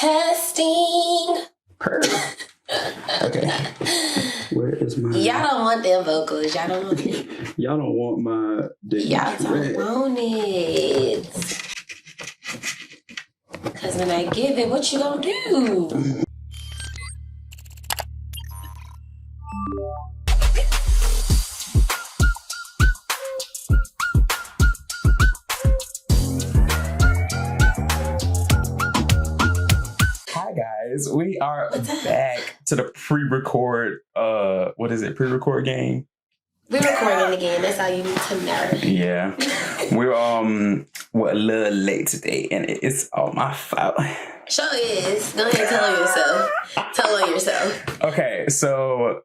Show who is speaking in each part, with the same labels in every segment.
Speaker 1: Testing.
Speaker 2: Okay. Where is my...
Speaker 1: Y'all don't want them vocals. Y'all don't want it.
Speaker 2: Y'all don't want my...
Speaker 1: Y'all don't want it. Because when I give it, what you gonna do?
Speaker 2: We are back to the pre-record, pre-record game?
Speaker 1: We're recording again. That's all you need to know.
Speaker 2: Yeah. We're a little late today, and it's all my fault.
Speaker 1: Sure is. Go ahead and tell on yourself. Tell on yourself.
Speaker 2: Okay, so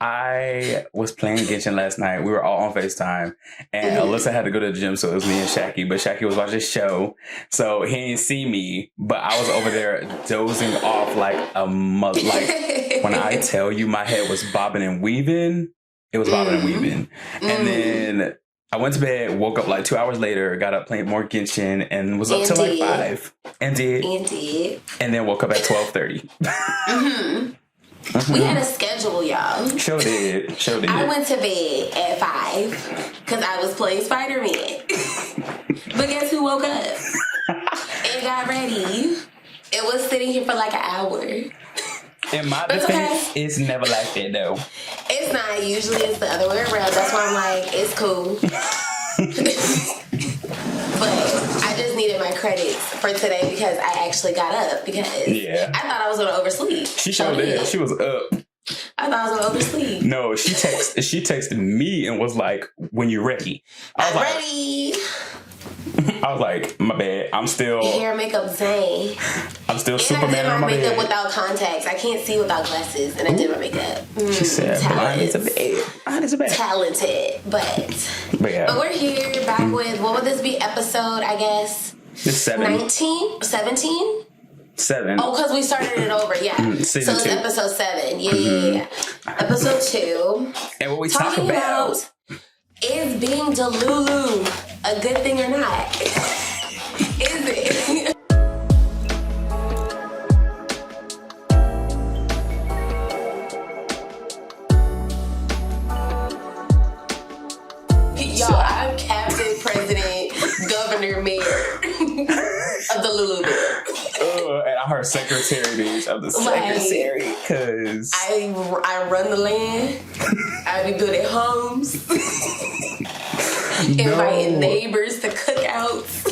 Speaker 2: I was playing Genshin last night. We were all on FaceTime, and Alyssa had to go to the gym, so it was me and Shaki. But Shaki was watching a show, so he didn't see me. But I was over there dozing off like a mother. Like when I tell you, my head was bobbing and weaving. It was bobbing and weaving, and then I went to bed. Woke up like 2 hours later. Got up playing more Genshin, and was up till like 5. And then woke up at 12:30.
Speaker 1: We had a schedule, y'all.
Speaker 2: Sure did.
Speaker 1: I went to bed at 5 because I was playing Spider-Man. But guess who woke up and got ready? It was sitting here for like an hour.
Speaker 2: In my defense, it's never like that though.
Speaker 1: It's not. Usually it's the other way around. That's why I'm like, it's cool. But I just needed my credits for today because I actually got up because I thought I was going to oversleep.
Speaker 2: She sure did. She was up.
Speaker 1: I thought I was going to oversleep.
Speaker 2: No, she texted me and was like, when you ready.
Speaker 1: I'm ready.
Speaker 2: I was like, my bad. I'm still...
Speaker 1: Hair, makeup, Zane.
Speaker 2: I'm still Superman on my bed.
Speaker 1: I did my makeup without contacts. I can't see without glasses. And I did my makeup.
Speaker 2: She said, blind as a bed.
Speaker 1: Talented. But we're here back with, what would this be? Episode, I guess?
Speaker 2: It's 7.
Speaker 1: 19? 17?
Speaker 2: 7.
Speaker 1: Oh, because we started it over. Yeah. So it's episode 7. Yeah. Episode 2.
Speaker 2: And what we talk about...
Speaker 1: Is being Delulu a good thing or not? Is it? Y'all, I'm Captain, President, Governor, Mayor of Delulu.
Speaker 2: And I'm her secretary of the secretary, because
Speaker 1: I run the land. I be building homes. Inviting neighbors to cookouts.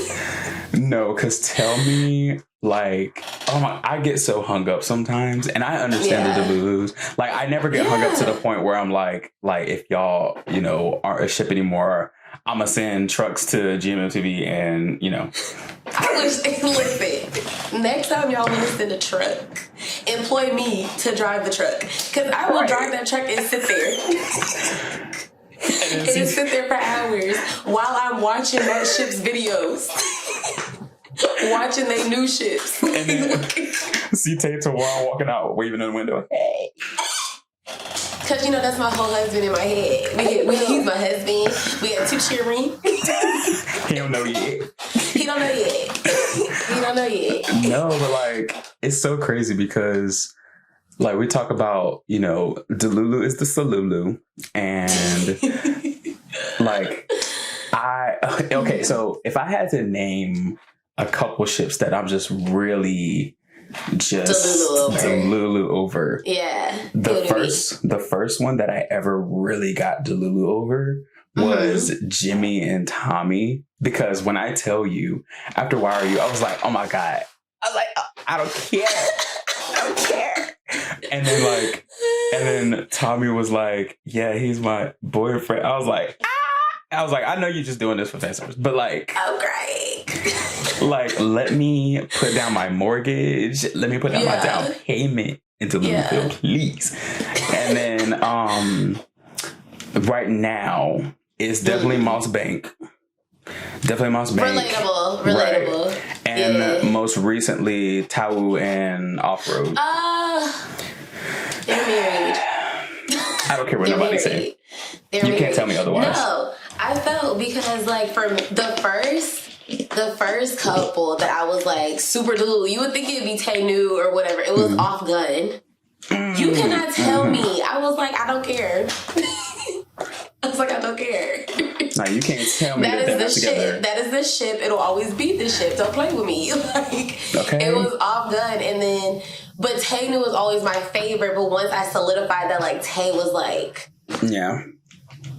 Speaker 2: No, because tell me, like, I get so hung up sometimes, and I understand the Delulus. Like, I never get hung up to the point where I'm like, if y'all, aren't a ship anymore, I'm gonna send trucks to GMMTV and,
Speaker 1: I wish, listen, next time y'all want to send a truck, employ me to drive the truck. Because I will drive that truck and sit there. And just sit there for hours while I'm watching that ship's videos. Watching their new ships.
Speaker 2: And then see Tate to Warren walking out, waving in the window. Hey.
Speaker 1: Because, that's my whole husband in my head. He's my husband. We have 2 children.
Speaker 2: He don't know yet.
Speaker 1: He don't know yet.
Speaker 2: No, but, it's so crazy because... we talk about, Delulu is the Solulu, and, okay, so if I had to name a couple ships that I'm just really Delulu over.
Speaker 1: Yeah.
Speaker 2: The first one that I ever really got Delulu over was Jimmy and Tommy, because when I tell you, after Why Are You, I was like, oh my God. I was like, I don't care. And then Tommy was like, yeah, he's my boyfriend. I was like, I know you're just doing this for customers, but
Speaker 1: oh, great.
Speaker 2: Let me put down my mortgage. Let me put down my down payment into Louisville, please. And then, right now, it's definitely Moss Bank.
Speaker 1: Relatable.
Speaker 2: Right. And most recently, Tau and Off-Road.
Speaker 1: They're married.
Speaker 2: I don't care what nobody says. You can't tell me otherwise.
Speaker 1: No, I felt because from the first the first couple that I was like super Delulu, you would think it'd be Tainu or whatever. It was Off Gun. You cannot tell me. I was like, I don't care. I was like, I don't care.
Speaker 2: No, you can't tell me that they're not together.
Speaker 1: That is the ship. It'll always be the ship. Don't play with me. Like,
Speaker 2: okay.
Speaker 1: It was Off Gun, and then, but Tainu was always my favorite. But once I solidified that, like, Tay was like,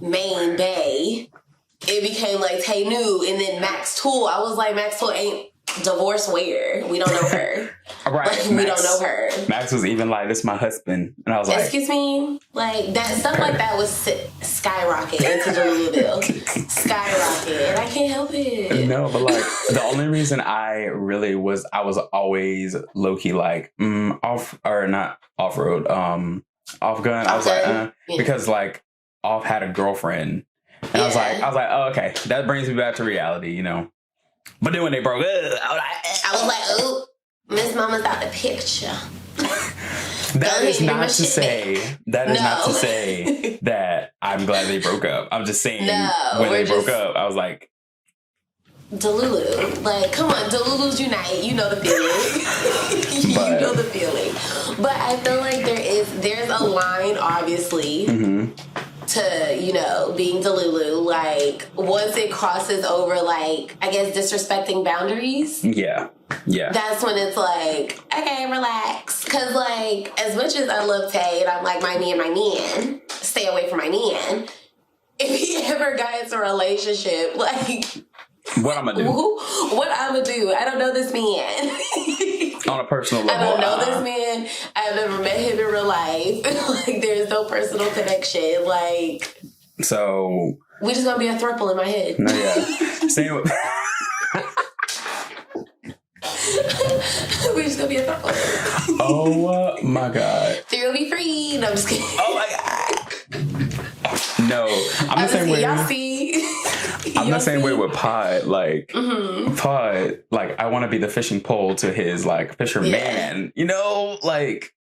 Speaker 1: main bae, it became like Tainu, and then Max Tool. I was like, Max Tool ain't divorced where? We don't know her.
Speaker 2: Right.
Speaker 1: Like, we don't know her.
Speaker 2: Max was even like, this is my husband. And I was like,
Speaker 1: excuse me? Like, that stuff like that was skyrocket into Delulu. Skyrocket. And I can't help it.
Speaker 2: No, but like, the only reason I was always low-key like, off, or not off-road, Off Gun. I was like, because like, Off had a girlfriend. And I was like, oh, okay. That brings me back to reality, you know. But then when they broke up,
Speaker 1: I was like, oh, Miss Mama's out the picture.
Speaker 2: That is not to say that I'm glad they broke up. I'm just saying when they broke up, I was like,
Speaker 1: Delulu. Like, come on, Delulus unite. You know the feeling. You know the feeling. But I feel like there's a line, obviously, to, you know, being Delulu. Like, once it crosses over, like, I guess disrespecting boundaries.
Speaker 2: Yeah.
Speaker 1: That's when it's like, okay, relax. Because, like, as much as I love Tay and I'm like, my man, stay away from my man. If he ever got into a relationship, like,
Speaker 2: what I'm gonna do?
Speaker 1: I don't know this man.
Speaker 2: On a personal level.
Speaker 1: I don't know this man. I've never met him in real life. Like, there's no personal connection. Like,
Speaker 2: so
Speaker 1: we just gonna be a throuple in my head.
Speaker 2: No, yeah. Same with
Speaker 1: we're just gonna be a throuple.
Speaker 2: Oh my God.
Speaker 1: Three will be free. No, I'm just kidding.
Speaker 2: Oh my God. No, I'm the same way.
Speaker 1: Y'all see.
Speaker 2: I'm the same way with Pod. Like, Pod, like, I want to be the fishing pole to his, like, fisherman. You know, like.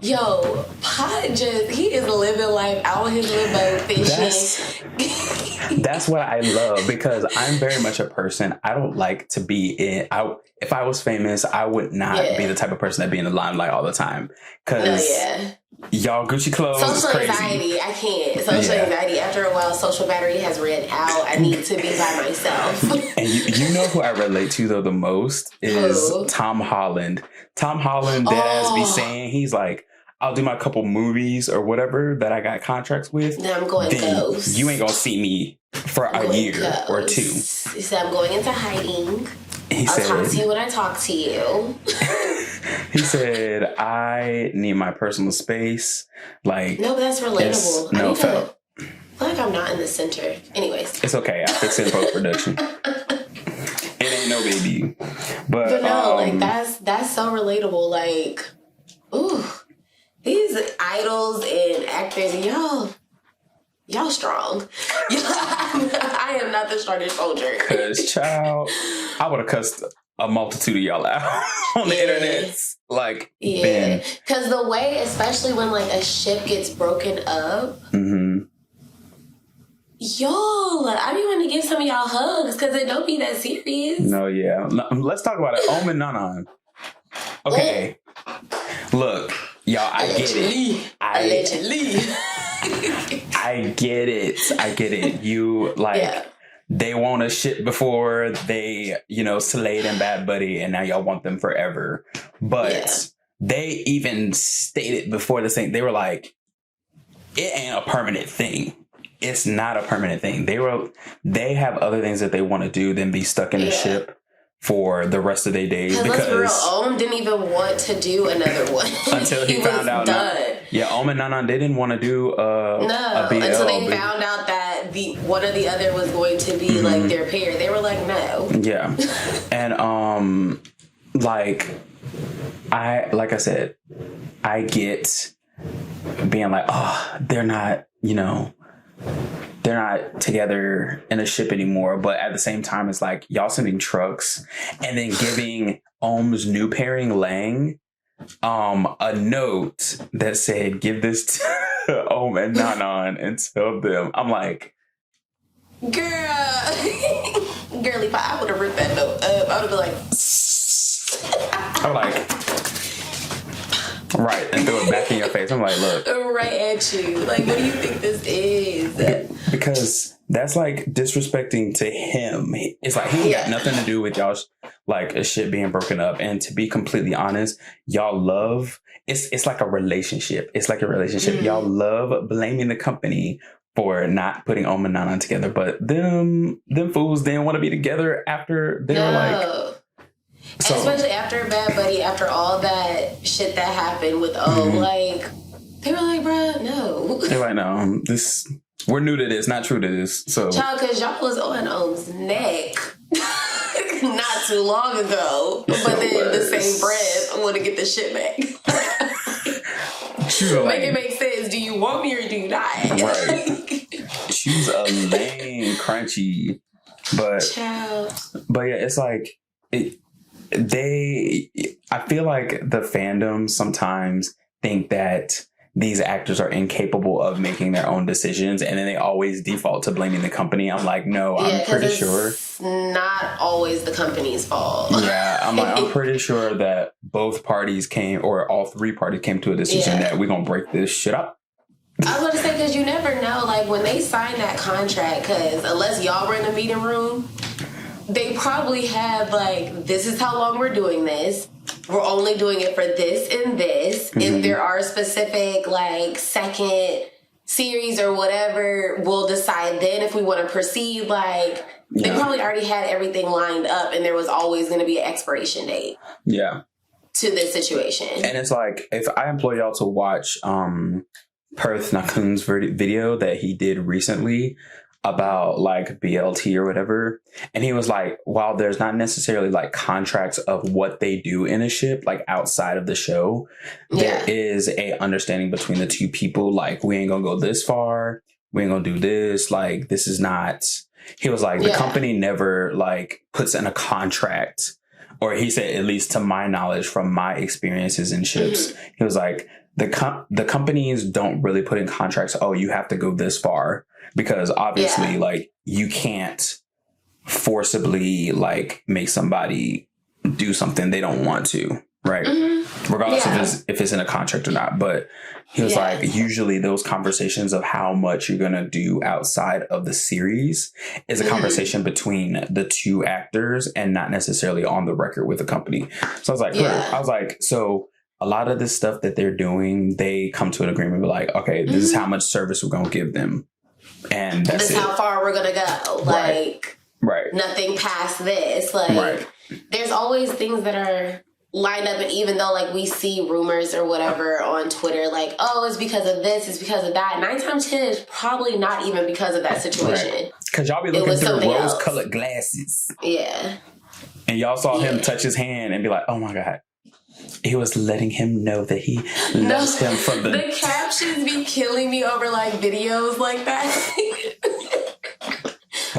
Speaker 1: Yo, Pod he is living life out on his little boat fishing.
Speaker 2: That's what I love, because I'm very much a person, I don't like to be if I was famous, I would not be the type of person that be in the limelight all the time. Because y'all Gucci clothes
Speaker 1: social
Speaker 2: is crazy.
Speaker 1: Anxiety, I can't. Social anxiety, after a while, social battery has ran out. I need to be by myself.
Speaker 2: And you know who I relate to, though, the most is Tom Holland. Tom Holland, deadass be saying, he's like, I'll do my couple movies or whatever that I got contracts with.
Speaker 1: Then I'm going ghost.
Speaker 2: You ain't gonna see me for a year or two.
Speaker 1: He said, I'm going into hiding. I'll talk to you when I talk to you.
Speaker 2: He said, I need my personal space. Like,
Speaker 1: no, but that's relatable.
Speaker 2: No,
Speaker 1: I feel like I'm not in the center. Anyways.
Speaker 2: It's okay. I fix it in post-production. It ain't no baby. But
Speaker 1: no, like, that's so relatable. Like, ooh. These idols and actors, y'all strong. I am not the strongest soldier.
Speaker 2: Because, child, I would have cussed a multitude of y'all out on the internet. Like,
Speaker 1: because the way, especially when, like, a ship gets broken up, y'all, I be wanting to give some of y'all hugs because it don't be that serious.
Speaker 2: No, yeah. Let's talk about it. Omen Nanan. Okay. Look. Y'all, I get it.
Speaker 1: Allegedly.
Speaker 2: I get it. You, like, they want a shit before they, you know, Slade and Bad Buddy, and now y'all want them forever. But they even stated before the thing, they were like, it ain't a permanent thing. It's not a permanent thing. They have other things that they want to do than be stuck in a ship for the rest of their days. Because
Speaker 1: let's be real, Om didn't even want to do another one
Speaker 2: until he found out.
Speaker 1: Done.
Speaker 2: Om and Nanan, they didn't want to do a BL. Until
Speaker 1: they found out that one or the other was going to be like their pair. They were like, no. Yeah.
Speaker 2: And like I said, I get being like, oh, they're not, you know, they're not together in a ship anymore. But at the same time, it's like y'all sending trucks and then giving Om's new pairing, Lang, a note that said, give this to Om and Nanan and tell them. I'm like,
Speaker 1: girl, Girly Pop, I would have ripped that note up. I would have been like,
Speaker 2: I'm like, right, and throw it back in your face. I'm like, look.
Speaker 1: Right at you. Like, what do you think this is?
Speaker 2: Because that's like disrespecting to him. It's like he ain't got nothing to do with y'all like a shit being broken up. And to be completely honest, y'all love it's like a relationship. It's like a relationship. Mm-hmm. Y'all love blaming the company for not putting Om and Nana together. But them fools didn't want to be together after they were like.
Speaker 1: So, especially after Bad Buddy, after all that shit that happened with Om, like they were like, bruh, no.
Speaker 2: They're like, no, we're new to this, not true to this. So,
Speaker 1: child, because y'all was on Om's neck not too long ago, but then the same breath, I want to get the shit back. Make it make sense. Do you want me or do you not?
Speaker 2: Right. She's a lame, crunchy, but
Speaker 1: child.
Speaker 2: But yeah, it's like I feel like the fandom sometimes think that these actors are incapable of making their own decisions, and then they always default to blaming the company. I'm like, no, I'm pretty sure
Speaker 1: it's not always the company's fault.
Speaker 2: Yeah, I'm pretty sure that both parties or all three parties came to a decision that we're gonna break this shit up.
Speaker 1: I was going to say, because you never know, like, when they sign that contract, because unless y'all were in the meeting room, they probably have, like, this is how long we're doing this. We're only doing it for this and this. Mm-hmm. If there are specific, like, second series or whatever, we'll decide then if we want to proceed. Like, they probably already had everything lined up, and there was always going to be an expiration date.
Speaker 2: Yeah.
Speaker 1: To this situation.
Speaker 2: And it's like, if I employ y'all to watch Perth Nakun's video that he did recently about like BLT or whatever, and he was like, while there's not necessarily like contracts of what they do in a ship like outside of the show, there is a understanding between the two people, like, we ain't gonna go this far, we ain't gonna do this, like, this is not, he was like, the company never like puts in a contract, or he said, at least to my knowledge from my experiences in ships, he was like, the companies don't really put in contracts, oh, you have to go this far, because obviously like you can't forcibly like make somebody do something they don't want to, right? Regardless if it's in a contract or not. But he was like, usually those conversations of how much you're gonna do outside of the series is a conversation between the two actors and not necessarily on the record with the company. So I was like, I was like, so a lot of this stuff that they're doing, they come to an agreement with like, okay, this is how much service we're going to give them. And that's
Speaker 1: how far we're going to go. Like, nothing past this. Like, there's always things that are lined up. And even though like we see rumors or whatever on Twitter, like, oh, it's because of this, it's because of that. 9 times 10 is probably not even because of that situation.
Speaker 2: Because y'all be looking through rose-colored glasses.
Speaker 1: Yeah.
Speaker 2: And y'all saw him touch his hand and be like, oh my God. He was letting him know that he loves him from the...
Speaker 1: The captions be killing me over, like, videos like that.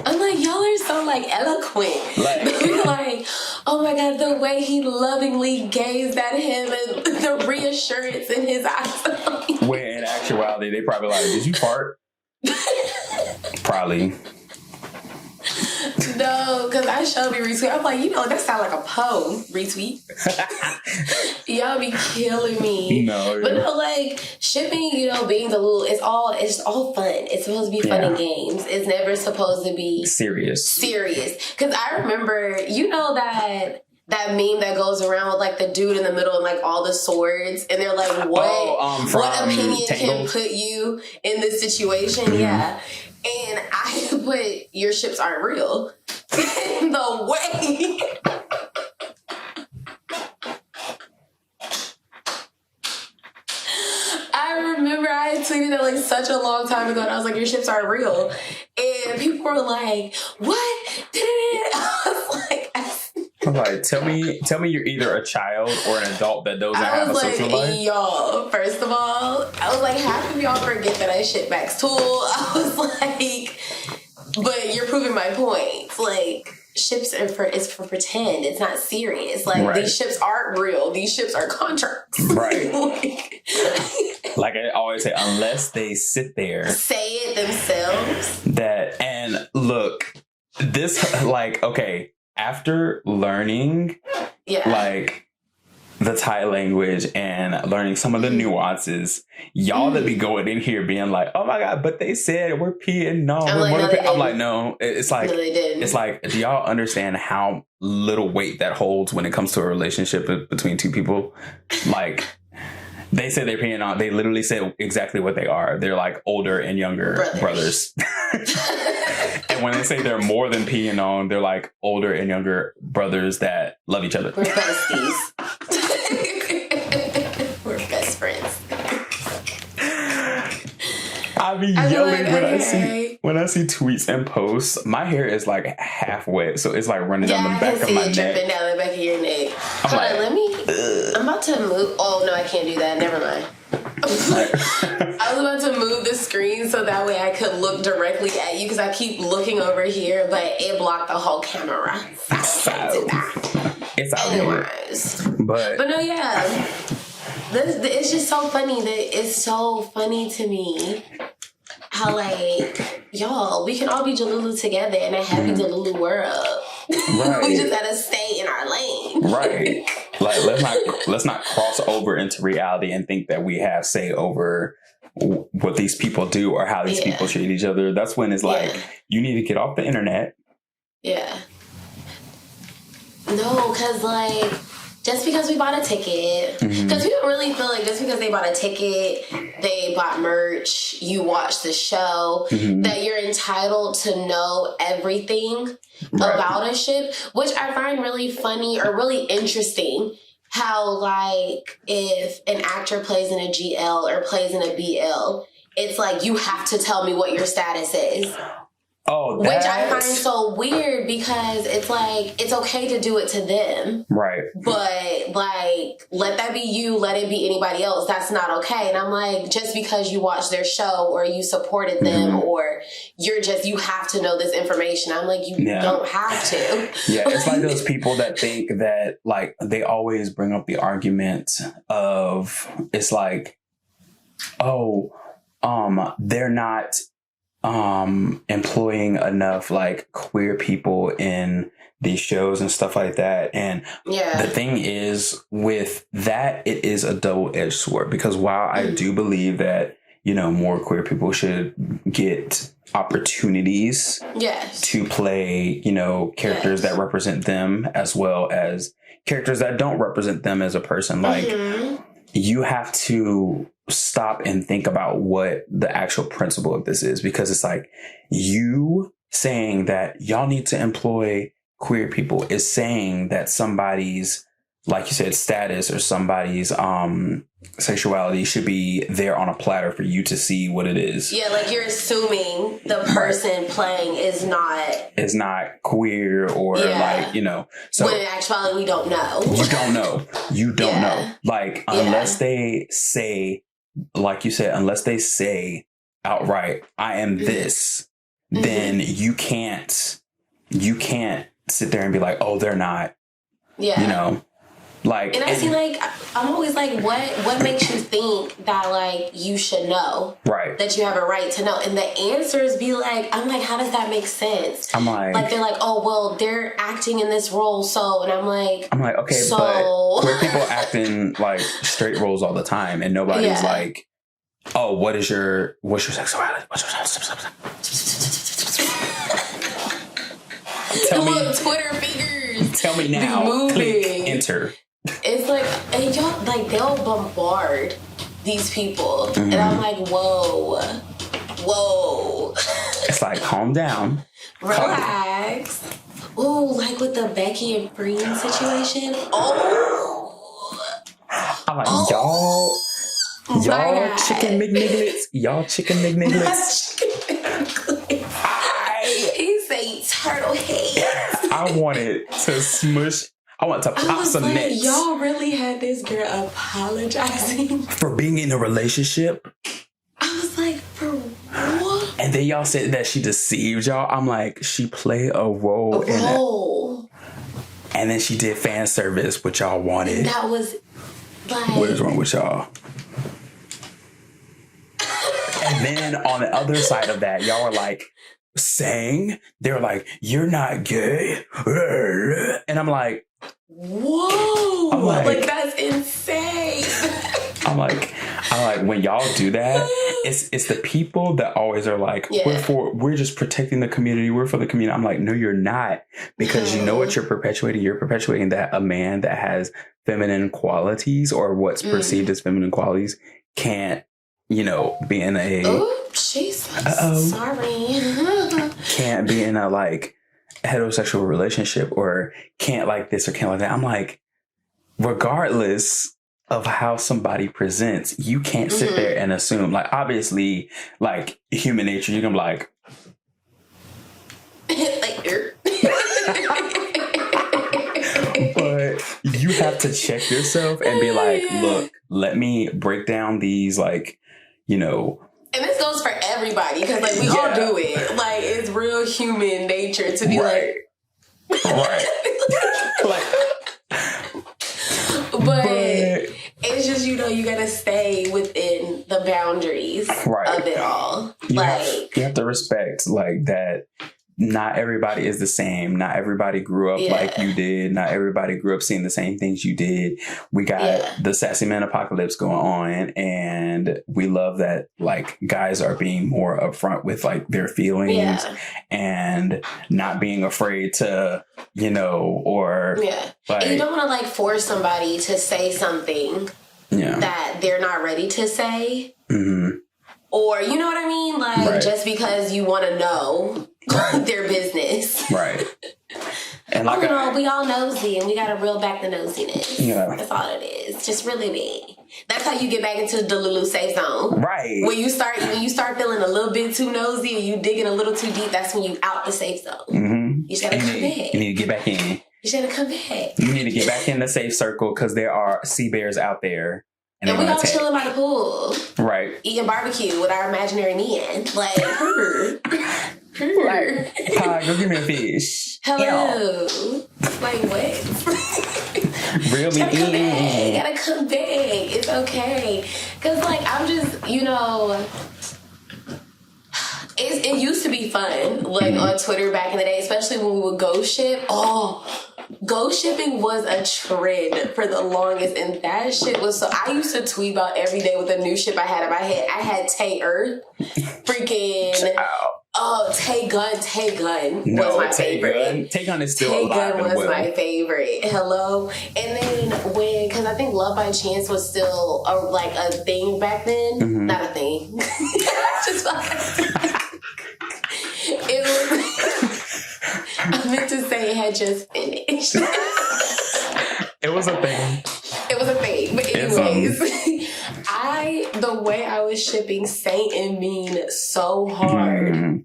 Speaker 1: I'm like, y'all are so, like, eloquent. Like, oh my God, the way he lovingly gazed at him and the reassurance in his eyes.
Speaker 2: When in actuality, they probably like, did you fart? Probably.
Speaker 1: No, because I showed me retweet. I'm like, that sounds like a poem. Retweet. Y'all be killing me.
Speaker 2: No.
Speaker 1: But no, like, shipping, being Delulu, it's all fun. It's supposed to be fun and games. It's never supposed to be
Speaker 2: serious.
Speaker 1: Because I remember, that meme that goes around with like the dude in the middle and like all the swords, and they're like, what opinion can put you in this situation? Mm-hmm. Yeah. And I put, your ships aren't real. The way. I remember I tweeted that like such a long time ago, and I was like, your ships aren't real. And people were like, what? I was like,
Speaker 2: I'm like, tell me you're either a child or an adult that doesn't have a social life.
Speaker 1: Y'all, first of all, I was like, half of y'all forget that I ship Max Tool. I was like, but you're proving my point. Like, ships are for pretend. It's not serious. Like, these ships aren't real. These ships are contracts.
Speaker 2: Right. Like I always say, unless they sit there.
Speaker 1: Say it themselves.
Speaker 2: And look, this, like, okay, after learning, like, the Thai language and learning some of the nuances, y'all that be going in here being like, oh my God, but they said we're peeing. No, I'm like, no. It's like, it's like, do y'all understand how little weight that holds when it comes to a relationship between two people? Like, they say they're peeing on. They literally say exactly what they are. They're like older and younger brothers. And when they say they're more than peeing on, they're like older and younger brothers that love each other.
Speaker 1: We're besties. We're best friends.
Speaker 2: I be yelling when I see tweets and posts. My hair is like half wet, so it's like running down the back of my neck.
Speaker 1: Dripping down the back of your neck. I'm about to move. Oh no, I can't do that. Never mind. I was about to move the screen so that way I could look directly at you because I keep looking over here, but it blocked the whole camera. So I can't do that.
Speaker 2: It's out
Speaker 1: anyways.
Speaker 2: But
Speaker 1: no, yeah. It's just so funny that it's so funny to me how, like, y'all, we can all be Delulu together in a happy Delulu world. Right. We just gotta stay in our lane.
Speaker 2: Right. Like, let's not cross over into reality and think that we have say over what these people do or how these people treat each other. That's when it's like, you need to get off the internet.
Speaker 1: Yeah. No, because, like, just because we bought a ticket, because we don't really feel like just because they bought a ticket, they bought merch, you watch the show, that you're entitled to know everything about a ship, which I find really funny or really interesting. How, like, if an actor plays in a GL or plays in a BL, it's like, you have to tell me what your status is.
Speaker 2: Oh,
Speaker 1: which I find so weird because it's like, it's okay to do it to them.
Speaker 2: Right.
Speaker 1: But, like, let that be you, let it be anybody else. That's not okay. And I'm like, just because you watched their show or you supported them or you have to know this information. I'm like, you don't have to.
Speaker 2: Yeah, it's like those people that think that, like, they always bring up the argument of, it's like, oh, they're not employing enough like queer people in these shows and stuff like that. And the thing is with that, it is a double-edged sword because while I do believe that, you know, more queer people should get opportunities to play, you know, characters that represent them as well as characters that don't represent them as a person, like you have to stop and think about what the actual principle of this is, because it's like you saying that y'all need to employ queer people is saying that somebody's, like you said, status or somebody's sexuality should be there on a platter for you to see what it is.
Speaker 1: Yeah, like you're assuming the person playing is not
Speaker 2: queer or like, you know. So
Speaker 1: when in actuality we don't know.
Speaker 2: You don't know. Like unless they say, like you said, unless they say outright, I am this, then you can't sit there and be like, oh, they're not. Yeah. You know? Like,
Speaker 1: and I see, like, I'm always like, what makes you think that, like, you should know? Right. That you have a right to know. And the answers be like, I'm like, how does that make sense? I'm like, they're like, oh, well, they're acting in this role, so, and I'm like, okay, so...
Speaker 2: but queer people act in, like, straight roles all the time, and nobody's like, oh, what's your sexuality? Tell me. Look, Twitter fingers. Tell me now. Click enter.
Speaker 1: It's like, and y'all, like, they'll bombard these people. And I'm like, whoa.
Speaker 2: It's like, calm down.
Speaker 1: Relax. Ooh, like with the Becky and Breen situation. Oh.
Speaker 2: I'm like, y'all chicken McNigglets. Y'all chicken McNigglets.
Speaker 1: He say turtle head.
Speaker 2: I wanted to smush. I want to pop some necks.
Speaker 1: Y'all really had this girl apologizing
Speaker 2: for being in a relationship.
Speaker 1: I was like, for what?
Speaker 2: And then y'all said that she deceived y'all. I'm like, she played a role in it. And then she did fan service, which y'all wanted.
Speaker 1: That was like,
Speaker 2: what is wrong with y'all? And then on the other side of that, y'all were like, sang, they were like, "You're not gay," and I'm like,
Speaker 1: whoa, like that's insane.
Speaker 2: I'm like, when y'all do that, it's the people that always are like, we're just protecting the community, we're for the community. I'm like, no, you're not, because you know what you're perpetuating? You're perpetuating that a man that has feminine qualities, or what's perceived as feminine qualities, can't, be in a...
Speaker 1: Oh, Jesus. Sorry.
Speaker 2: Can't be in a, like, heterosexual relationship, or can't like this or can't like that. I'm like, regardless of how somebody presents, you can't sit there and assume, like, obviously, like, human nature, you can be like... But you have to check yourself and be like, look, let me break down these, like, And
Speaker 1: this goes for everybody, because, like, we all do it. Like, it's real human nature to be like...
Speaker 2: Right.
Speaker 1: But it's just, you gotta stay within the boundaries of it all.
Speaker 2: You have to respect, like, that not everybody is the same. Not everybody grew up like you did. Not everybody grew up seeing the same things you did. We got the sassy man apocalypse going on, and we love that, like, guys are being more upfront with, like, their feelings and not being afraid to, or... Like,
Speaker 1: and you don't want to, like, force somebody to say something that they're not ready to say. Mm-hmm. Or, you know what I mean? Like, just because you want to know their business.
Speaker 2: Right. And like
Speaker 1: we all nosy, and we got to reel back the nosiness.
Speaker 2: Yeah.
Speaker 1: That's all it is. Just really me. That's how you get back into the Delulu safe zone.
Speaker 2: Right.
Speaker 1: When you start feeling a little bit too nosy and you digging a little too deep, that's when you out the safe zone. Mm-hmm. You just got to come back.
Speaker 2: You need to get back in.
Speaker 1: You should have come back.
Speaker 2: You need to get back in the safe circle, because there are sea bears out there.
Speaker 1: And we all chilling by the pool.
Speaker 2: Right.
Speaker 1: Eating barbecue with our imaginary men. Like,
Speaker 2: Like, hi, go give me a fish.
Speaker 1: Hello. Like, what?
Speaker 2: Real me eating.
Speaker 1: Gotta come back. It's okay. Because, like, I'm just, it used to be fun, like, on Twitter back in the day, especially when we would ghost ship. Ghost shipping was a trend for the longest, and that shit was so... I used to tweet about every day with a new ship I had in my head. I had Tay Earth, freaking... Tay Gun was my favorite.
Speaker 2: Tay Gun is still
Speaker 1: Tay
Speaker 2: alive.
Speaker 1: Gun was my favorite. Hello. And then because I think Love by Chance was still a thing back then. Mm-hmm. Not a thing. Just it was... I meant to say it had just finished.
Speaker 2: It was a thing.
Speaker 1: It was a thing. But anyways, the way I was shipping Saint and Mean so hard.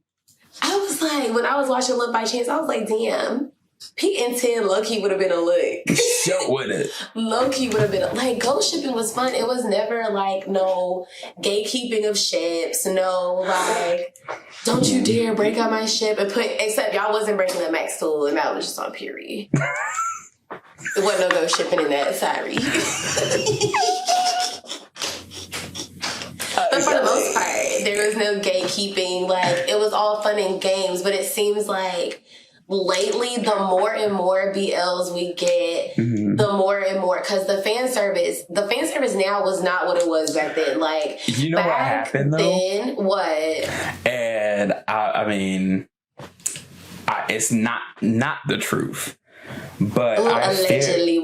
Speaker 1: I was like, when I was watching Love by Chance, I was like, damn, Pete and 10 low-key would have been a look.
Speaker 2: Sure would it.
Speaker 1: Low-key would have been like, ghost shipping was fun. It was never like no gatekeeping of ships, no like, don't you dare break up my ship and except y'all wasn't breaking up Max Tool, and that was just on period. There wasn't no ghost shipping in that, sorry. But for the most part, there was no gatekeeping. Like, it was all fun and games, but it seems like lately, the more and more BLs we get, the more and more, because the fan service now was not what it was back then. Like,
Speaker 2: you know what happened though?
Speaker 1: Then what?
Speaker 2: And I mean, it's not the truth, but allegedly,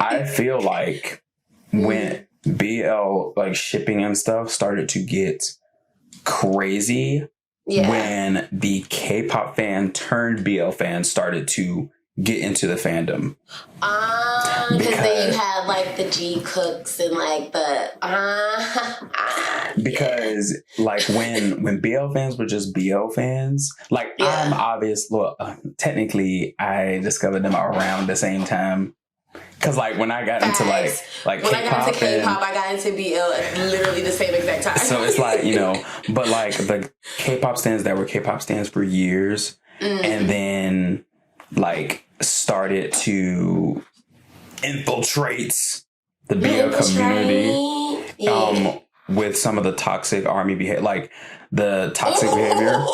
Speaker 2: I feel like when BL like shipping and stuff started to get crazy. Yeah. When the K-pop fan turned BL fan started to get into the fandom.
Speaker 1: Because then you had like the G Cooks and like the
Speaker 2: because like when BL fans were just BL fans, like I'm obvious. Look, technically I discovered them around the same time. Cause like when I got into like
Speaker 1: when
Speaker 2: K-pop,
Speaker 1: I got into K-pop, I got into BL at literally the same exact time.
Speaker 2: So it's like, but like the K-pop stands that were K-pop stands for years, and then like started to infiltrate the BL community. with some of the toxic ARMY behavior, like the toxic behavior.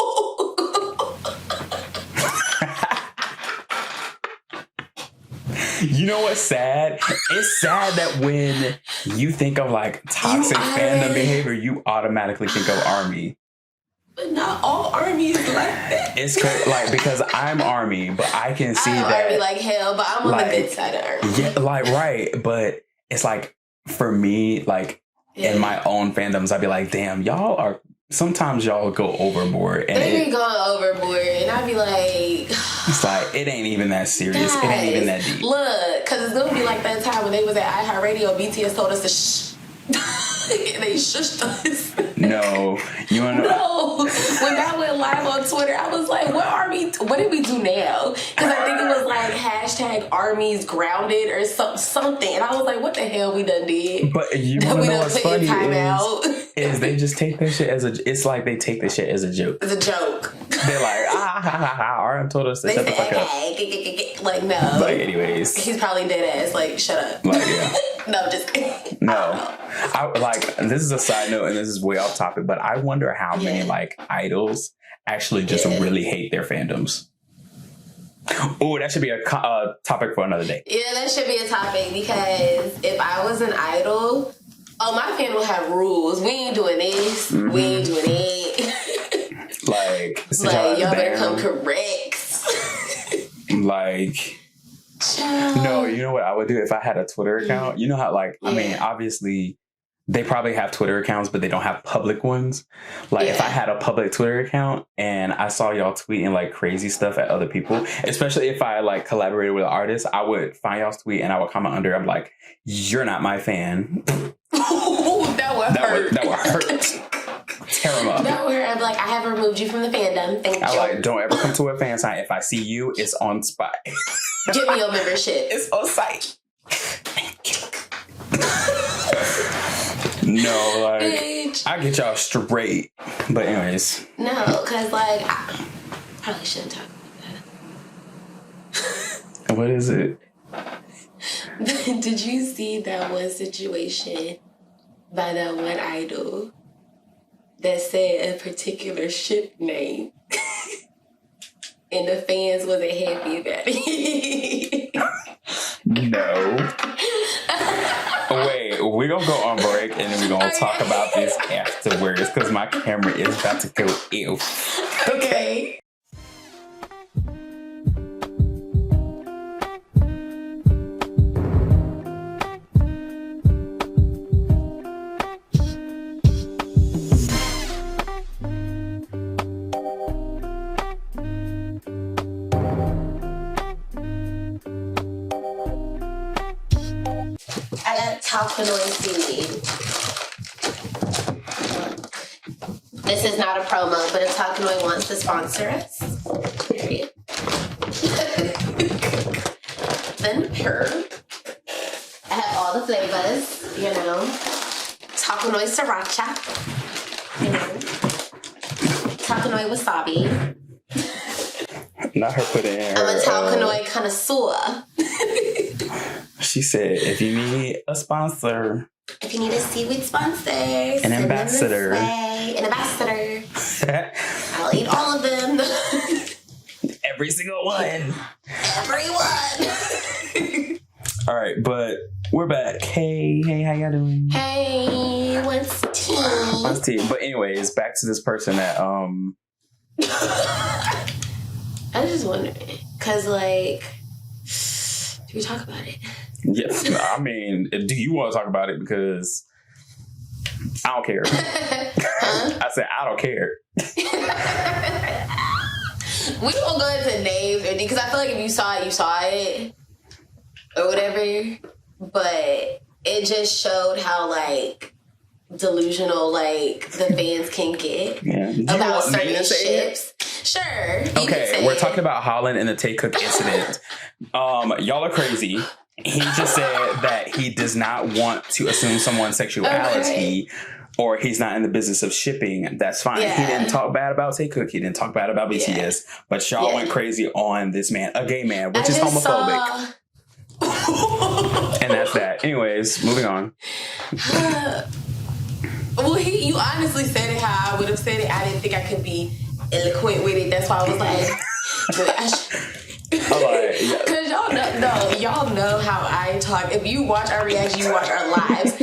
Speaker 2: You know what's sad? It's sad that when you think of like toxic fandom behavior, you automatically think of ARMY.
Speaker 1: But not all ARMYs like that.
Speaker 2: It's like, because I'm ARMY, but I can see that
Speaker 1: ARMY like hell, but I'm on the good side of ARMY.
Speaker 2: Yeah, like right, but it's like for me, like in my own fandoms, I'd be like, damn, sometimes y'all go overboard. And
Speaker 1: they be going overboard, and I'd be like,
Speaker 2: it's like, it ain't even that serious.
Speaker 1: Guys,
Speaker 2: it ain't even that deep.
Speaker 1: Look, because it's gonna be like that time when they was at iHeartRadio, BTS told us to shh. And they shushed us.
Speaker 2: No, you wanna know?
Speaker 1: No, when that went live on Twitter, I was like, what did we do now? Because I think it was like hashtag ARMYs grounded or something, and I was like, what the hell we done did?
Speaker 2: But you wanna know what's funny is they just take this shit as it's like they take this shit as a joke.
Speaker 1: It's a joke.
Speaker 2: They're like, ha ha ha, RM told us to shut the fuck up.
Speaker 1: Like, no.
Speaker 2: Like, anyways.
Speaker 1: He's probably dead ass, like, shut up.
Speaker 2: Like, yeah.
Speaker 1: No, I'm just kidding.
Speaker 2: No. This is a side note, and this is way off topic, but I wonder how many, like, idols actually just really hate their fandoms. Oh, that should be a topic for another day.
Speaker 1: Yeah, that should be a topic, because if I was an idol, my fan will have rules. We ain't doing this. Mm-hmm. We ain't doing it.
Speaker 2: Like
Speaker 1: y'all better come correct.
Speaker 2: Like, no, you know what I would do if I had a Twitter account? You know how, like, I mean, obviously, they probably have Twitter accounts, but they don't have public ones. Like, if I had a public Twitter account and I saw y'all tweeting, like, crazy stuff at other people, especially if I, like, collaborated with an artist, I would find y'all's tweet and I would comment under. I'm like, you're not my fan.
Speaker 1: That would hurt.
Speaker 2: That would hurt. Tear them up.
Speaker 1: That would hurt. Like, I have removed you from the fandom. Thank you.
Speaker 2: Like, don't ever come to a fan site. If I see you, it's on spot.
Speaker 1: Give me your membership.
Speaker 2: It's on site. Thank you. No, like, bitch. I get y'all straight. But anyways.
Speaker 1: No, because, like, I probably shouldn't talk about that.
Speaker 2: What is it?
Speaker 1: Did you see that one situation by that one idol that said a particular ship name? And the fans wasn't happy about it.
Speaker 2: No. Wait, we're going to go on break and then we're going to talk about this afterwards because my camera is about to go ew.
Speaker 1: Okay. I got Talkanoid seaweed. This is not a promo, but if Talkanoid wants to sponsor us, period. Then pure. I have all the flavors, you know. Talkanoid sriracha. You know. Talkanoid wasabi.
Speaker 2: Not her putting in her...
Speaker 1: I'm a Talkanoid connoisseur.
Speaker 2: She said, if you need a sponsor...
Speaker 1: If you need a seaweed sponsor...
Speaker 2: An ambassador.
Speaker 1: An ambassador. I'll eat all of them.
Speaker 2: Every single one.
Speaker 1: Everyone.
Speaker 2: All right, but we're back. Hey, how y'all doing?
Speaker 1: Hey, what's tea?
Speaker 2: What's tea? But anyways, back to this person that...
Speaker 1: I was just wondering, because, like, do we talk about it?
Speaker 2: Yes. I mean, do you want to talk about it? Because I don't care.
Speaker 1: Huh?
Speaker 2: I said, I don't care.
Speaker 1: We won't go into names, because I feel like if you saw it, you saw it. Or whatever. But it just showed how, like, delusional, like, the fans can get about certain ships. Sure.
Speaker 2: Okay, we're talking about Holland and the Tay Cook incident. Y'all are crazy. He just said that he does not want to assume someone's sexuality or he's not in the business of shipping. That's fine. Yeah. He didn't talk bad about Tay Cook. He didn't talk bad about BTS. But y'all went crazy on this man, a gay man, which is homophobic. And that's that. Anyways, moving on.
Speaker 1: Well, you honestly said it how I would have said it. I didn't think I could be eloquent with it. That's why I was like, because y'all know how I talk. If you watch our reaction, you watch our lives.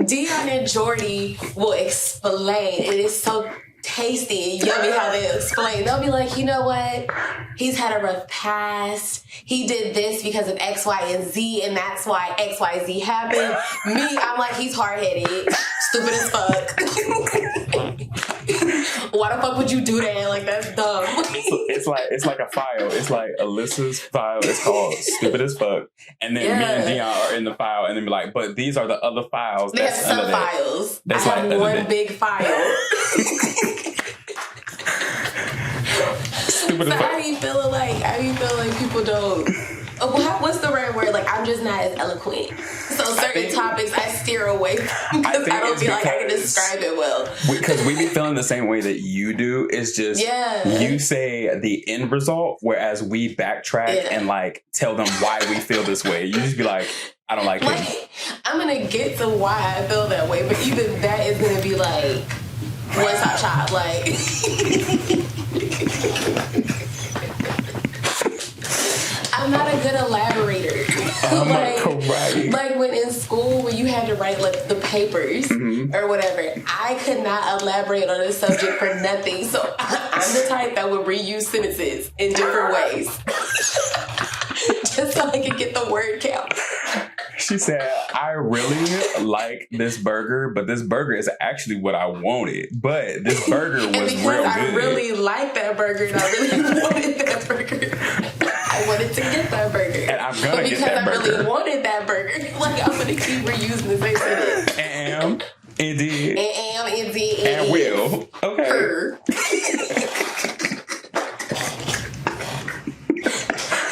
Speaker 1: Dion and Jordy will explain. It is so tasty and yummy how they explain. They'll be like, you know what? He's had a rough past. He did this because of X, Y, and Z, and that's why X, Y, Z happened. Me, I'm like, he's hard-headed, stupid as fuck. Why the fuck would you do that? Like, that's dumb.
Speaker 2: It's like a file. It's like Alyssa's file is called Stupid as Fuck. And then me and Dion are in the file and then be like, but these are the other files.
Speaker 1: They have sub-files. I have one big file.
Speaker 2: Stupid as fuck.
Speaker 1: How do you feel like people don't... what's the right word? Like, I'm just not as eloquent. So certain topics I steer away from because I don't feel like I can describe it well.
Speaker 2: Because we be feeling the same way that you do. It's just you say the end result, whereas we backtrack and like tell them why we feel this way. You just be like, I don't like it.
Speaker 1: I'm gonna get to why I feel that way, but even that is gonna be like one stop shop. Like I'm not a good elaborator. Like when in school, when you had to write like the papers or whatever, I could not elaborate on a subject for nothing. So I'm the type that would reuse sentences in different ways, just so I could get the word count.
Speaker 2: She said, I really like this burger, but this burger is actually what I wanted. But this burger was real good.
Speaker 1: I really like that burger and I really wanted that burger. I wanted to get that burger.
Speaker 2: And I'm going to get that burger.
Speaker 1: Because I really wanted that burger. Like, I'm going to keep reusing the same sentence.
Speaker 2: Am, indeed.
Speaker 1: Indeed.
Speaker 2: And will. Okay.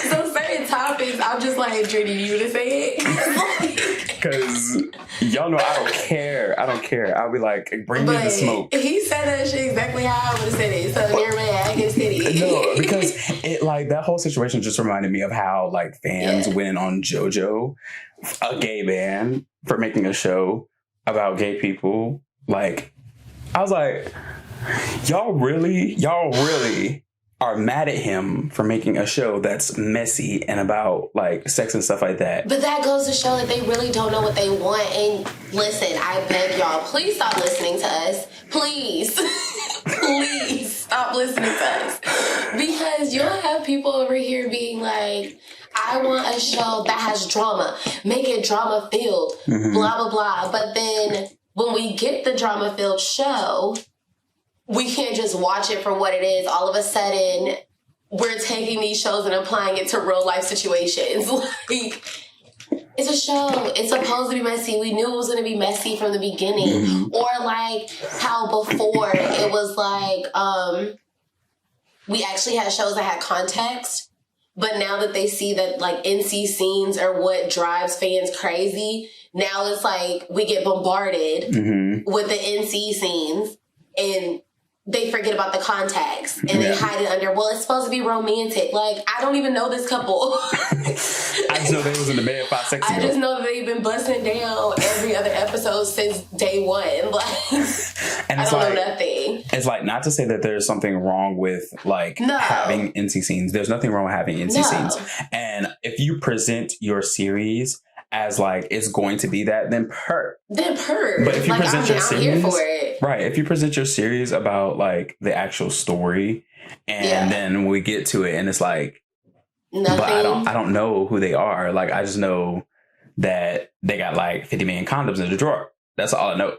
Speaker 1: So certain topics, I'm just like, Jordy, you to say it?
Speaker 2: Because y'all know I don't care. I'll be like, bring me the smoke.
Speaker 1: He said that shit exactly how I would have said it. So never mind, I can say it.
Speaker 2: No, because it like that whole situation just reminded me of how like fans went on JoJo, a gay band, for making a show about gay people. Like, I was like, y'all really are mad at him for making a show that's messy and about like sex and stuff like that.
Speaker 1: But that goes to show that they really don't know what they want. And listen, I beg y'all, please stop listening to us. Please. Please stop listening to us. Because you'll have people over here being like, I want a show that has drama. Make it drama-filled. Blah, blah, blah. But then when we get the drama-filled show, we can't just watch it for what it is. All of a sudden, we're taking these shows and applying it to real life situations. Like, it's a show. It's supposed to be messy. We knew it was going to be messy from the beginning. Or like how before it was like, we actually had shows that had context. But now that they see that like NC scenes are what drives fans crazy, now it's like we get bombarded with the NC scenes and they forget about the context and they hide it under, well, it's supposed to be romantic. Like, I don't even know this couple.
Speaker 2: I just know they was in the bed 5 seconds ago.
Speaker 1: I just know that they've been busting down every other episode since day one. Like,
Speaker 2: and
Speaker 1: I don't know nothing.
Speaker 2: It's like, not to say that there's something wrong with like having NC scenes. There's nothing wrong with having NC scenes. And if you present your series as like it's going to be that, then purr. But if you
Speaker 1: like,
Speaker 2: present your series,
Speaker 1: here for it.
Speaker 2: Right? If you present your series about like the actual story, and then we get to it, and it's like,
Speaker 1: nothing.
Speaker 2: But I don't know who they are. Like, I just know that they got like 50 million condoms in the drawer. That's all I know.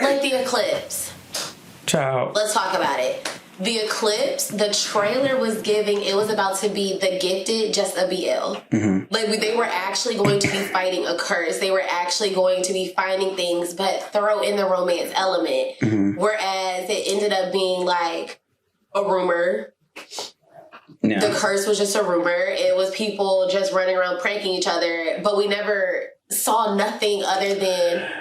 Speaker 1: Like the eclipse.
Speaker 2: Ciao.
Speaker 1: Let's talk about it. The Eclipse, the trailer was giving, it was about to be The Gifted, just a BL. Like, they were actually going to be fighting a curse. They were actually going to be finding things, but throw in the romance element. Whereas it ended up being like a rumor. Yeah. The curse was just a rumor. It was people just running around pranking each other, but we never saw nothing other than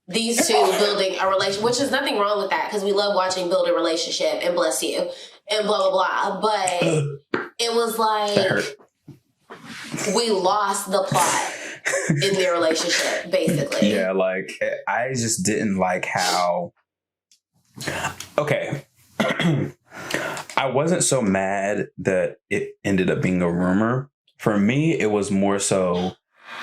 Speaker 1: these two building a relationship, which is nothing wrong with that because we love watching build a relationship and bless you and blah, blah, blah. But it was like we lost the plot. in their relationship, basically.
Speaker 2: Yeah, like, I just didn't like how... Okay. I wasn't so mad that it ended up being a rumor. For me, it was more so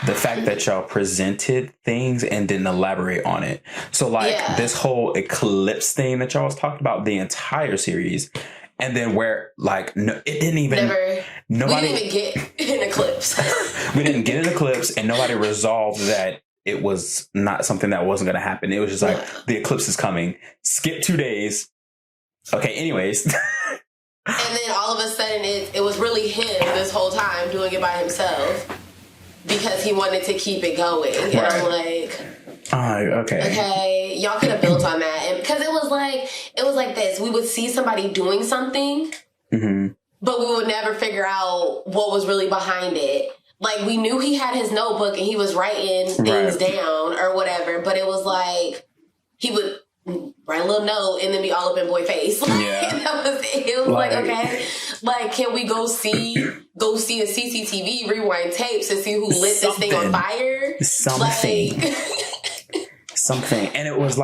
Speaker 2: the fact that y'all presented things and didn't elaborate on it. So, like, this whole eclipse thing that y'all was talking about the entire series, and then where, like, no, it didn't even... Nobody...
Speaker 1: We didn't even get an eclipse.
Speaker 2: We didn't get an eclipse, and nobody resolved that it was not something that wasn't going to happen. It was just like, the eclipse is coming. Skip 2 days. Okay, anyways.
Speaker 1: And then all of a sudden, it was really him this whole time doing it by himself because he wanted to keep it going. And I'm like, okay, y'all could have built on that. And because it was like this. We would see somebody doing something, but we would never figure out what was really behind it. Like, we knew he had his notebook and he was writing things down or whatever, but it was like he would write a little note and then be all up in boy face. It was like, okay, like, can we go see a CCTV, rewind tapes and see who lit this thing on fire?
Speaker 2: Something. And it was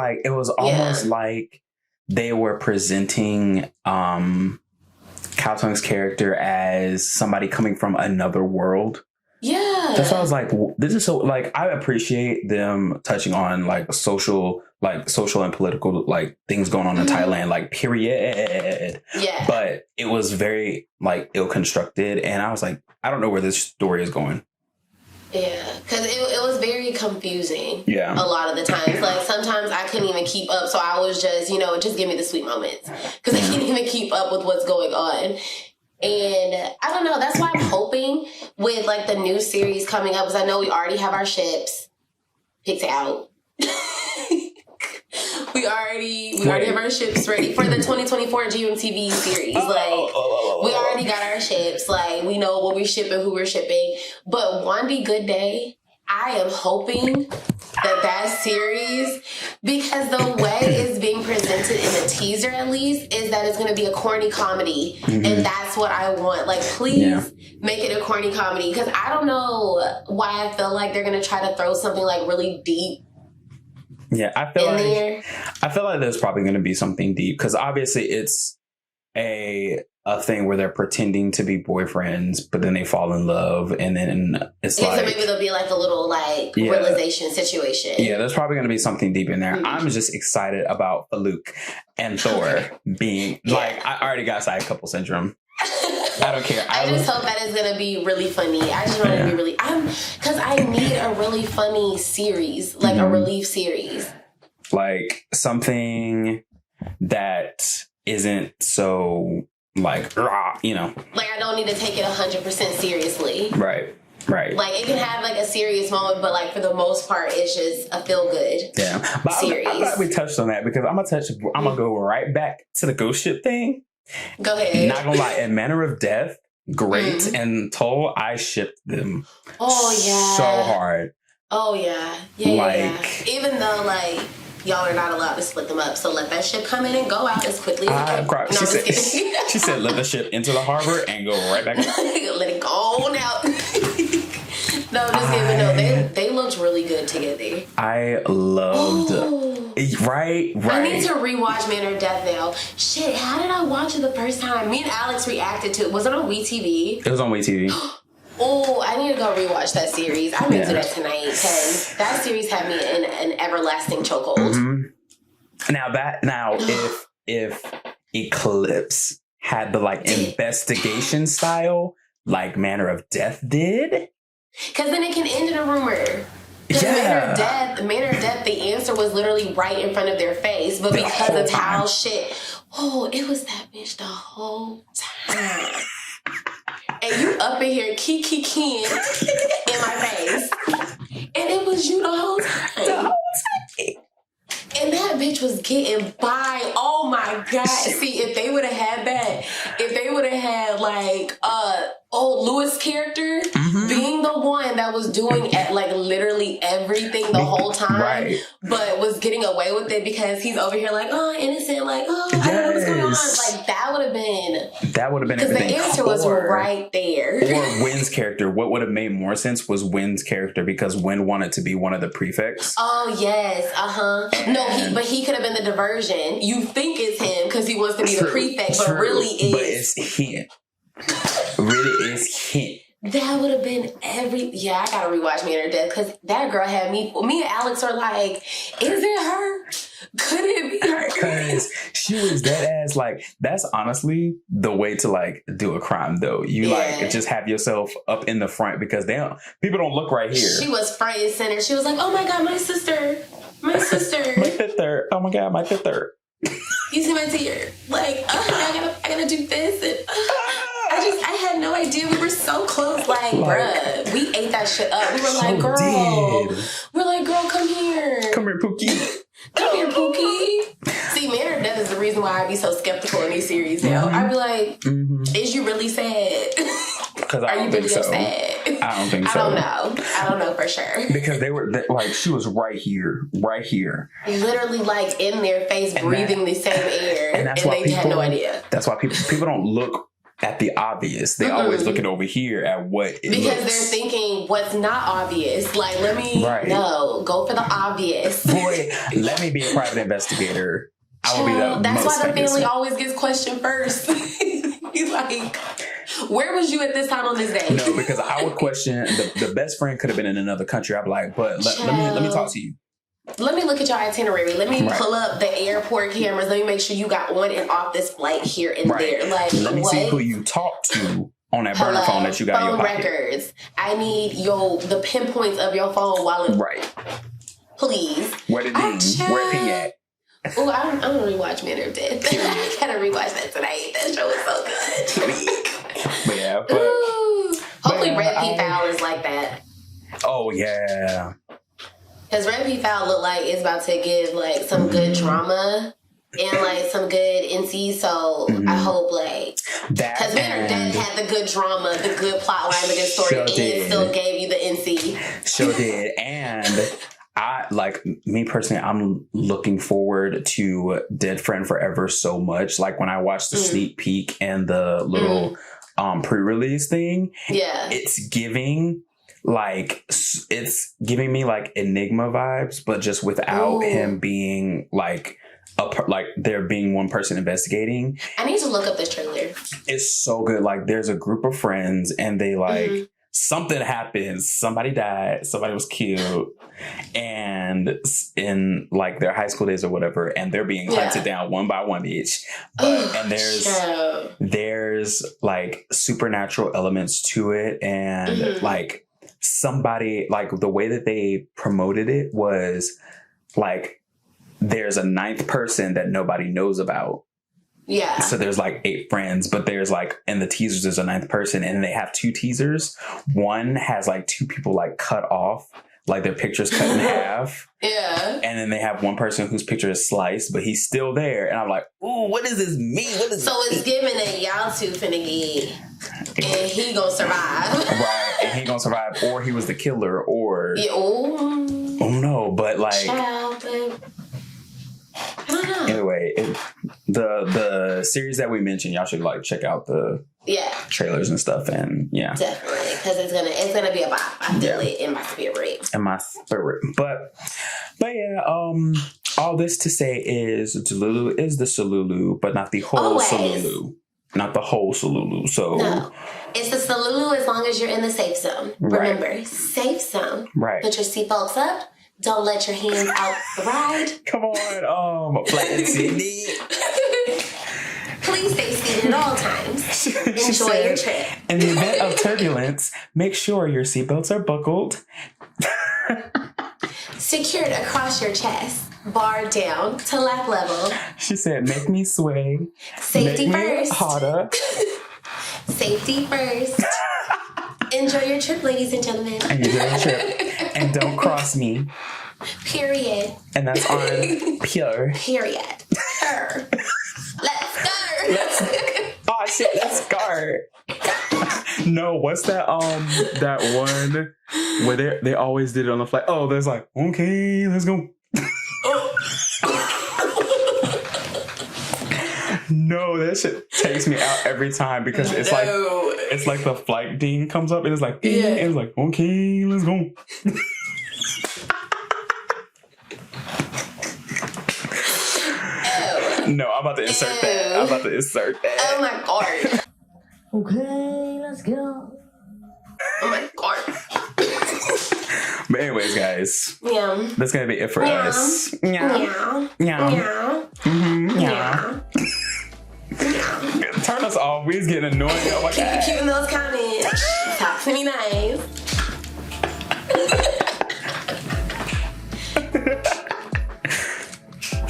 Speaker 2: almost like they were presenting Cao Tung's character as somebody coming from another world. Yeah. That's why I was like, this is so, like, I appreciate them touching on, like, social and political, like, things going on in Thailand, like, period. Yeah. But it was very, like, ill-constructed, and I was like, I don't know where this story is going.
Speaker 1: Yeah, because it was very confusing. Yeah. A lot of the times. Like, sometimes I couldn't even keep up, so I was just, just give me the sweet moments. Because I can't even keep up with what's going on. And I don't know, that's why I'm hoping with, like, the new series coming up, because I know we already have our ships picked out. We already have our ships ready for the 2024 GMTV series. We already got our ships. Like, we know what we're shipping, who we're shipping. But Wandy Good Day, I am hoping that series, because the way it's being presented in the teaser, at least, is that it's going to be a corny comedy. And that's what I want. Like, please make it a corny comedy. Because I don't know why I feel like they're going to try to throw something, like, really deep.
Speaker 2: Yeah, I feel like there's probably going to be something deep, because obviously it's a thing where they're pretending to be boyfriends, but then they fall in love, and then it's like,
Speaker 1: so maybe there'll be like a little realization situation.
Speaker 2: Yeah, there's probably going to be something deep in there. I'm just excited about Luke and Thor being like, I already got side couple syndrome. I don't care.
Speaker 1: I just hope that it's gonna be really funny. I just want it to be really... Because I need a really funny series. Like, a relief series.
Speaker 2: Like, something that isn't so, like, Like,
Speaker 1: I don't need to take it 100% seriously.
Speaker 2: Right.
Speaker 1: Like, it can have, like, a serious moment, but, like, for the most part, it's just a feel-good series.
Speaker 2: I'm glad we touched on that, because I'm gonna go right back to the ghost ship thing.
Speaker 1: Go ahead.
Speaker 2: Not gonna lie, in Manner of Death, great, and Toll, I shipped them.
Speaker 1: Oh yeah,
Speaker 2: so hard.
Speaker 1: Oh yeah, yeah. Even though, like, y'all are not allowed to split them up, so let that ship come in and go out as quickly as it can. No,
Speaker 2: she said, let the ship into the harbor and go right back.
Speaker 1: Let it go on out. No, just kidding. No, they looked really good together.
Speaker 2: I loved. Right.
Speaker 1: I need to rewatch Manner of Death now. Shit, how did I watch it the first time? Me and Alex reacted to it. Was it on WeTV?
Speaker 2: It was on WeTV.
Speaker 1: Oh, I need to go rewatch that series. I'm into that tonight, because that series had me in an everlasting chokehold.
Speaker 2: Now, if Eclipse had the, like, investigation style like Manner of Death did,
Speaker 1: because then it can end in a rumor. Manner of Death, the answer was literally right in front of their face, but because of how it was that bitch the whole time. And you up in here kiki-kiking in my face. And it was you the whole time. And that bitch was getting by. Oh my God. See, if they would have had like, old Lewis character being the one that was doing like literally everything the whole time,
Speaker 2: right,
Speaker 1: but was getting away with it because he's over here like, oh, innocent, like, oh, I don't know what's going on. Like, that would have been because the answer was right there.
Speaker 2: Or Wynn's character. What would have made more sense was Wynn's character, because Wynn wanted to be one of the prefects.
Speaker 1: Oh yes, no, but he could have been the diversion. You think it's him because he wants to be the prefect, but really is.
Speaker 2: But it's him. Really is him.
Speaker 1: That would have been yeah, I gotta rewatch Me and Her Death because that girl had me and Alex are like, is it her? Could it be her?
Speaker 2: Because she was dead ass. Like, that's honestly the way to like do a crime though. You like just have yourself up in the front because people don't look right here.
Speaker 1: She was front and center. She was like, oh my God, my sister. My sister.
Speaker 2: Oh my God, my sister.
Speaker 1: You see my tear? Like, I gotta do this and I had no idea. We were so close. Like, bruh, we ate that shit up. We were like, girl, come here.
Speaker 2: Come here, Pookie.
Speaker 1: Come here, Pookie. See, Man or Death is the reason why I be so skeptical in these series now. I be like, is you really sad?
Speaker 2: Because I don't think so.
Speaker 1: Sad?
Speaker 2: I don't think so.
Speaker 1: I don't know for sure.
Speaker 2: Because they were like, she was right here.
Speaker 1: Literally, like in their face, breathing the same air, and they had no idea.
Speaker 2: That's why people don't look at the obvious. They always looking over here at what it
Speaker 1: because
Speaker 2: looks.
Speaker 1: They're thinking what's not obvious. Like, let me go for the obvious.
Speaker 2: Boy, let me be a private investigator. I will be the
Speaker 1: That's
Speaker 2: most
Speaker 1: why the family
Speaker 2: one.
Speaker 1: always gets questioned first. He's like, where was you at this time on this day?
Speaker 2: No, because I would question the best friend could have been in another country. I'd be like, but let me talk to you.
Speaker 1: Let me look at your itinerary. Let me pull up the airport cameras. Let me make sure you got on and off this flight here and there. Like,
Speaker 2: let me see who you talked to on that burner phone that you got in your pocket.
Speaker 1: Records. I need the pinpoints of your phone while it. Please.
Speaker 2: Where the ding? Where P at?
Speaker 1: Oh, I'm gonna rewatch Man or Death. I gotta rewatch that tonight. That show is so good.
Speaker 2: But yeah,
Speaker 1: hopefully Red P Foul is like that.
Speaker 2: Oh yeah.
Speaker 1: Because Red P Foul look like it's about to give like some good drama and like some good NC. So I hope like because Man or Death had the good drama, the good plot line, the good story, and still gave you the NC.
Speaker 2: Sure did. And I like me personally, I'm looking forward to Dead Friend Forever so much. Like when I watched the sneak peek and the little pre-release thing, it's giving me like Enigma vibes, but just without him being like like there being one person investigating.
Speaker 1: I need to look up this trailer.
Speaker 2: It's so good. Like there's a group of friends and they like something happens, somebody died, somebody was killed, and in like their high school days or whatever, and they're being hunted down one by one each. And there's like supernatural elements to it, and like somebody, like the way that they promoted it was like there's a 9th person that nobody knows about.
Speaker 1: Yeah.
Speaker 2: So there's like 8 friends, but there's like in the teasers there's a 9th person, and they have 2 teasers. One has like 2 people like cut off, like their picture's cut in half.
Speaker 1: Yeah.
Speaker 2: And then they have one person whose picture is sliced, but he's still there. And I'm like, ooh, what does this mean? What is
Speaker 1: so it's giving that y'all 2 finna get, and he gonna survive.
Speaker 2: Right. And he gonna survive, or he was the killer, or oh no, but like
Speaker 1: I don't know.
Speaker 2: Anyway, the series that we mentioned, y'all should like check out the trailers and stuff, and
Speaker 1: definitely, because it's gonna be a bop. I feel it in my spirit.
Speaker 2: But yeah, all this to say is Delulu is the Solulu, but not the whole Solulu. Not the whole Solulu. So
Speaker 1: no, it's the Solulu as long as you're in the safe zone.
Speaker 2: Right.
Speaker 1: Remember, safe zone.
Speaker 2: Right.
Speaker 1: Put your seatbelts up. Don't let your hands out the ride.
Speaker 2: Come on, Flat City.
Speaker 1: Please stay seated at all times. Enjoy your trip.
Speaker 2: In the event of turbulence, make sure your seatbelts are buckled.
Speaker 1: Secured across your chest. Bar down to lap level.
Speaker 2: She said, make me sway.
Speaker 1: Safety
Speaker 2: make
Speaker 1: first.
Speaker 2: Me harder.
Speaker 1: Safety first. Enjoy your trip, ladies and gentlemen.
Speaker 2: Enjoy your trip. And don't cross me.
Speaker 1: Period.
Speaker 2: And that's on pure.
Speaker 1: Period. Let's go.
Speaker 2: Oh shit, let's go. No, what's that that one where they always did it on the flight? Oh, there's like, okay, let's go. No, that shit takes me out every time because it's like the flight ding comes up and it's like, and it's like, okay, let's go. No, I'm about to insert that.
Speaker 1: Oh my god.
Speaker 3: Okay, let's go.
Speaker 1: Oh my god.
Speaker 2: But anyways, guys.
Speaker 1: Yeah.
Speaker 2: That's gonna be it for us.
Speaker 1: Yeah.
Speaker 2: Yeah.
Speaker 1: Yeah.
Speaker 2: Mm-hmm.
Speaker 1: Yeah.
Speaker 2: Turn us off. We's getting annoying. Oh my god.
Speaker 1: Keep in those comments. Talk to me nice.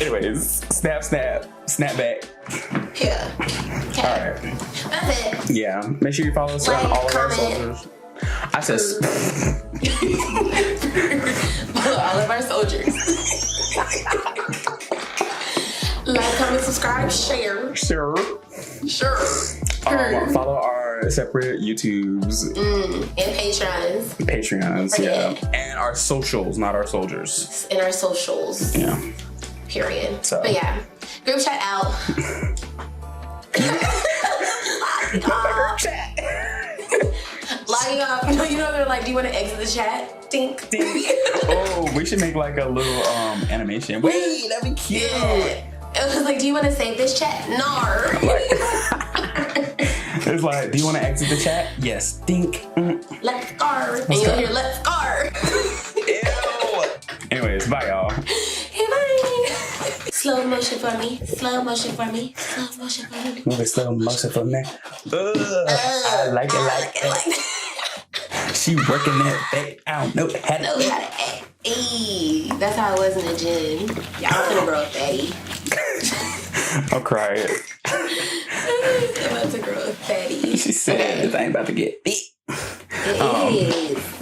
Speaker 2: Anyways, snap back.
Speaker 1: Yeah. Okay.
Speaker 2: All right.
Speaker 1: That's it.
Speaker 2: Yeah. Make sure you follow us on
Speaker 1: Like,
Speaker 2: all of our
Speaker 1: comment.
Speaker 2: socials. I said
Speaker 1: all of our soldiers. Like, comment, subscribe, share.
Speaker 2: sure.
Speaker 1: Sure.
Speaker 2: Follow our separate YouTubes,
Speaker 1: And
Speaker 2: Patreons, yeah, and our socials, not our soldiers.
Speaker 1: in our socials.
Speaker 2: Yeah.
Speaker 1: Period.
Speaker 2: So.
Speaker 1: But yeah, group chat out. Logging off. You know they're like, do you want to exit the chat? Dink.
Speaker 2: Oh, we should make like a little animation. Wait, that'd be cute.
Speaker 1: Yeah. It was like, do you want to save this chat? Nar.
Speaker 2: It's like, do you want to exit the chat? Yes. Dink.
Speaker 1: Let's go. And you'll hear let's go.
Speaker 2: Ew. Anyways, bye y'all.
Speaker 1: Hey, bye. Slow motion for me. Slow motion for me. Slow motion for me.
Speaker 2: Move it slow motion for me. I like it like that. She working that back. I don't know how to
Speaker 1: act. Hey, that's how it was in the gym. Y'all finna grow a fatty.
Speaker 2: I'll cry.
Speaker 1: I'm about to grow a fatty.
Speaker 2: She said, this ain't about to get big.
Speaker 1: It is.